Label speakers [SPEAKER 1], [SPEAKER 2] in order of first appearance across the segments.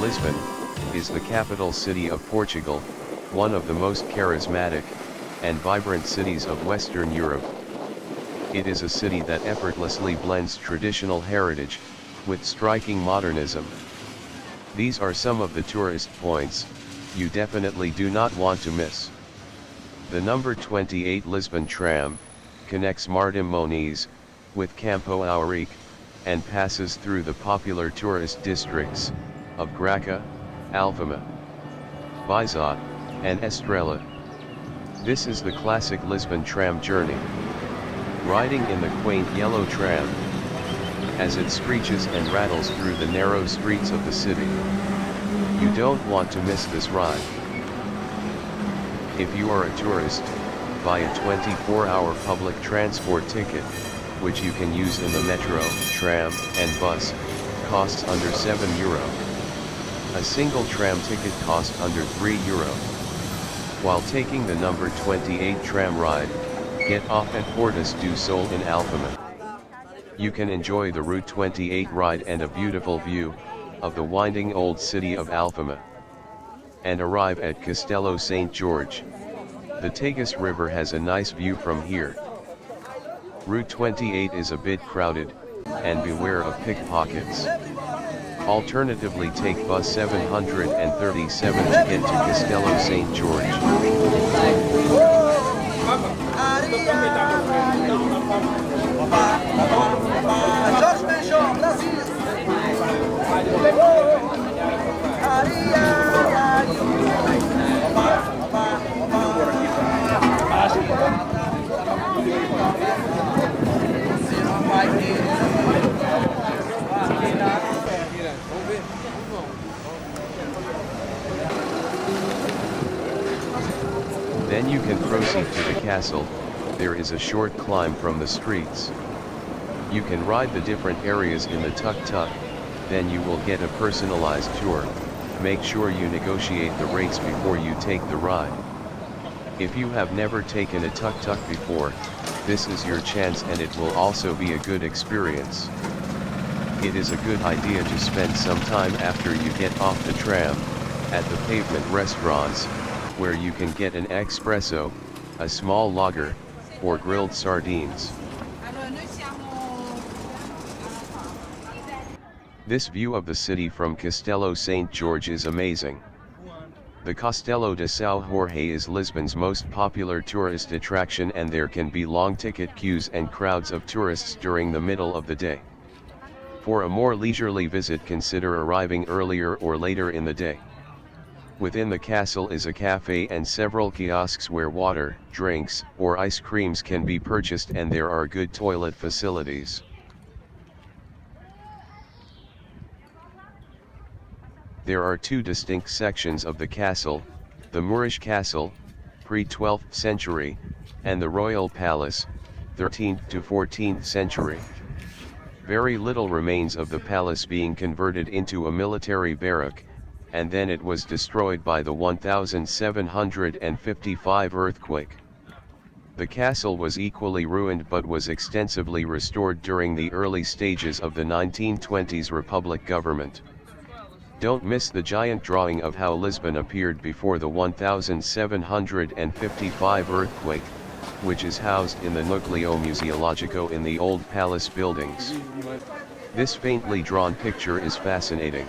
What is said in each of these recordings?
[SPEAKER 1] Lisbon is the capital city of Portugal, one of the most charismatic and vibrant cities of Western Europe. It is a city that effortlessly blends traditional heritage with striking modernism. These are some of the tourist points you definitely do not want to miss. The number 28 Lisbon Tram connects Martim Moniz with Campo Aurique and passes through the popular tourist districts of Graça, Alfama, Bizot, and Estrela. This is the classic Lisbon tram journey. Riding in the quaint yellow tram as it screeches and rattles through the narrow streets of the city. You don't want to miss this ride. If you are a tourist, buy a 24-hour public transport ticket, which you can use in the metro, tram, and bus, costs under €7. A single tram ticket costs under €3. While taking the number 28 tram ride, get off at Portas do Sol in Alfama. You can enjoy the Route 28 ride and a beautiful view of the winding old city of Alfama, and arrive at Castello St.George. The Tagus River has a nice view from here. Route 28 is a bit crowded, and beware of pickpockets. Alternatively, take bus 737 to get to Castello St. George. Then you can proceed to the castle. There is a short climb from the streets. You can ride the different areas in the tuk-tuk, then you will get a personalized tour. Make sure you negotiate the rates before you take the ride. If you have never taken a tuk-tuk before, this is your chance, and it will also be a good experience. It is a good idea to spend some time after you get off the tram at the pavement restaurants, where you can get an espresso, a small lager, or grilled sardines. This view of the city from Castello St. George is amazing. The Castelo de São Jorge is Lisbon's most popular tourist attraction, and there can be long ticket queues and crowds of tourists during the middle of the day. For a more leisurely visit, consider arriving earlier or later in the day. Within the castle is a cafe and several kiosks where water, drinks, or ice creams can be purchased, and there are good toilet facilities. There are two distinct sections of the castle: the Moorish Castle, pre-12th century, and the Royal Palace, 13th to 14th century. Very little remains of the palace, being converted into a military barrack, and then it was destroyed by the 1755 earthquake. The castle was equally ruined but was extensively restored during the early stages of the 1920s Republic government. Don't miss the giant drawing of how Lisbon appeared before the 1755 earthquake, which is housed in the Núcleo Museológico in the old palace buildings. This faintly drawn picture is fascinating.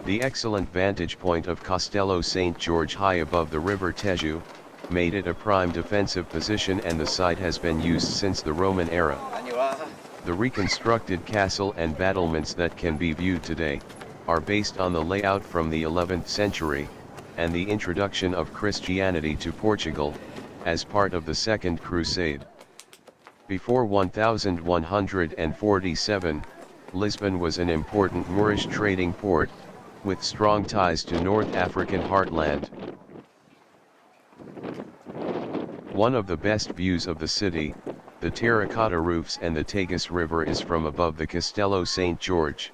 [SPEAKER 1] The excellent vantage point of Castello St. George, high above the river Tejo, made it a prime defensive position, and the site has been used since the Roman era. The reconstructed castle and battlements that can be viewed today are based on the layout from the 11th century, and the introduction of Christianity to Portugal, as part of the Second Crusade. Before 1147, Lisbon was an important Moorish trading port, with strong ties to North African heartland. One of the best views of the city, the terracotta roofs and the Tagus River, is from above the Castello St. George.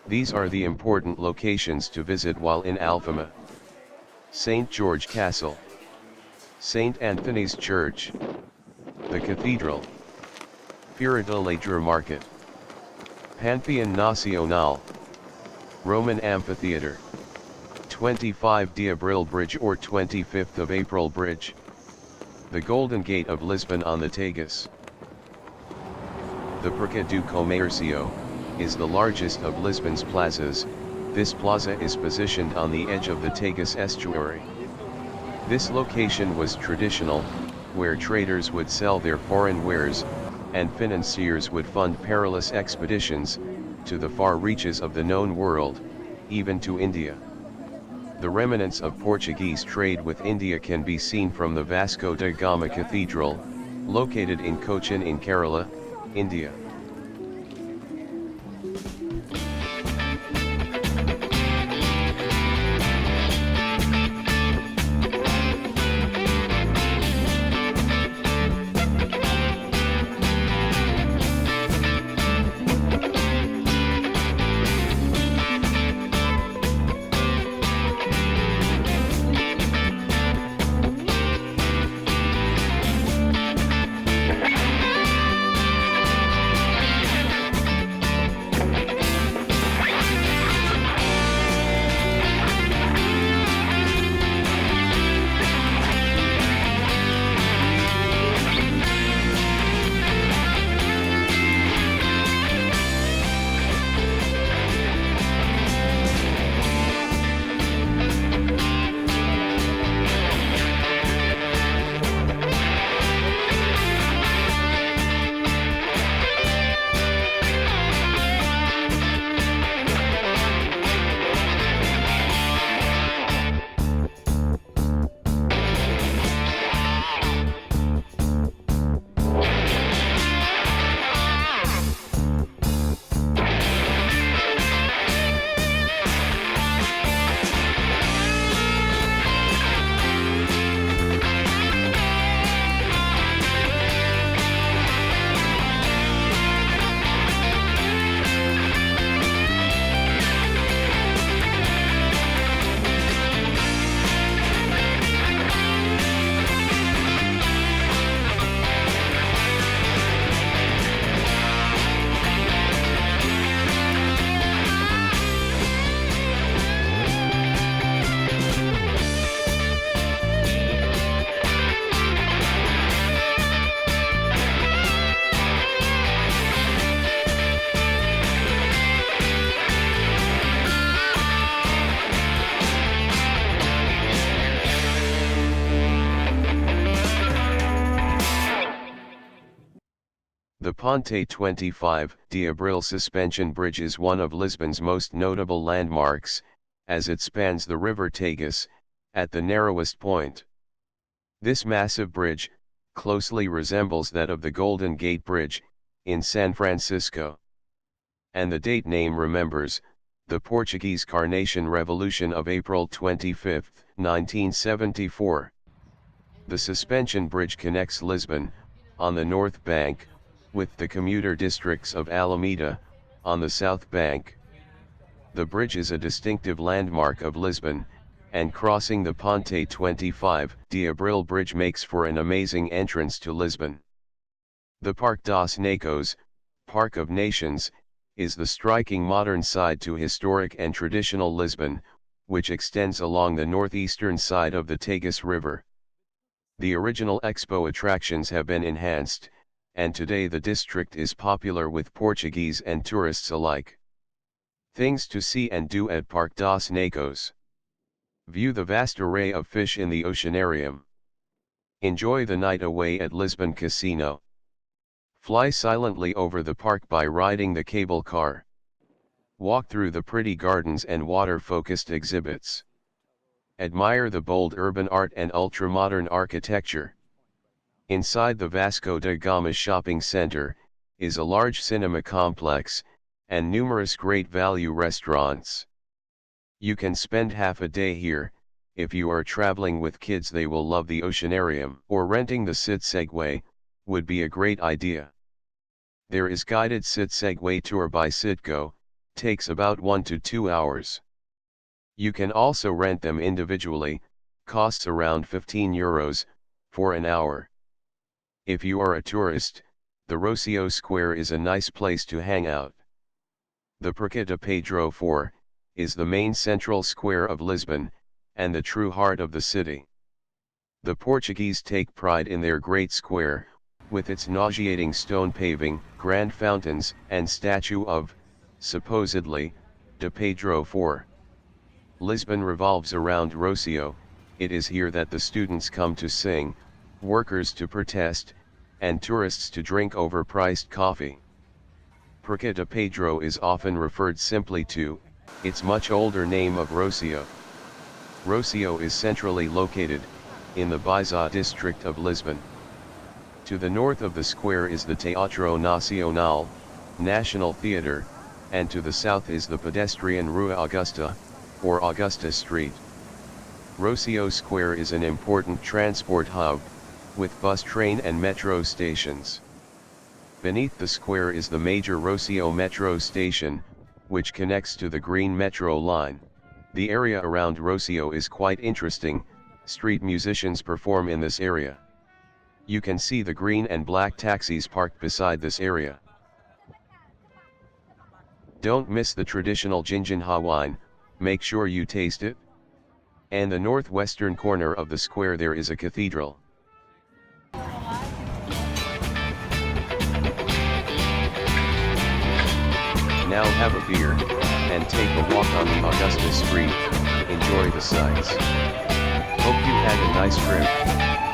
[SPEAKER 1] These are the important locations to visit while in Alfama. St. George Castle, St. Anthony's Church, the Cathedral, Feira de Ladra Market, Pantheon Nacional, Roman Amphitheater. 25 de Abril Bridge or 25th of April Bridge. The Golden Gate of Lisbon on the Tagus. The Praça do Comércio is the largest of Lisbon's plazas. This plaza is positioned on the edge of the Tagus estuary. This location was traditional, where traders would sell their foreign wares, and financiers would fund perilous expeditions to the far reaches of the known world, even to India. The remnants of Portuguese trade with India can be seen from the Vasco da Gama Cathedral, located in Cochin in Kerala, India. The Ponte 25 de Abril suspension bridge is one of Lisbon's most notable landmarks, as it spans the river Tagus, at the narrowest point. This massive bridge closely resembles that of the Golden Gate Bridge in San Francisco. And the date name remembers the Portuguese Carnation Revolution of April 25, 1974. The suspension bridge connects Lisbon, on the north bank, with the commuter districts of Alameda, on the south bank. The bridge is a distinctive landmark of Lisbon, and crossing the Ponte 25 de Abril bridge makes for an amazing entrance to Lisbon. The Parque das Nações, Park of Nations, is the striking modern side to historic and traditional Lisbon, which extends along the northeastern side of the Tagus River. The original expo attractions have been enhanced, and today the district is popular with Portuguese and tourists alike. Things to see and do at Parque das Nações. View the vast array of fish in the oceanarium. Enjoy the night away at Lisbon Casino. Fly silently over the park by riding the cable car. Walk through the pretty gardens and water-focused exhibits. Admire the bold urban art and ultra-modern architecture. Inside the Vasco da Gama shopping center, is a large cinema complex, and numerous great value restaurants. You can spend half a day here. If you are traveling with kids, they will love the oceanarium, or renting the Sit Segway would be a great idea. There is guided Sit Segway tour by Sitco, takes about 1 to 2 hours. You can also rent them individually, costs around €15 for an hour. If you are a tourist, the Rossio Square is a nice place to hang out. The Praça de Pedro 4 is the main central square of Lisbon, and the true heart of the city. The Portuguese take pride in their great square, with its nauseating stone paving, grand fountains, and statue of, supposedly, de Pedro IV. Lisbon revolves around Rossio. It is here that the students come to sing, workers to protest, and tourists to drink overpriced coffee. Praça de Pedro is often referred simply to its much older name of Rossio. Rossio is centrally located, in the Baixada district of Lisbon. To the north of the square is the Teatro Nacional, National Theatre, and to the south is the pedestrian Rua Augusta, or Augusta Street. Rossio Square is an important transport hub, with bus, train and metro stations. Beneath the square is the major Rossio metro station, which connects to the Green Metro line. The area around Rossio is quite interesting. Street musicians perform in this area. You can see the green and black taxis parked beside this area. Don't miss the traditional ginginha wine, make sure you taste it. And the northwestern corner of the square there is a cathedral. Now have a beer, and take a walk on the Augusta Street, enjoy the sights. Hope you had a nice trip.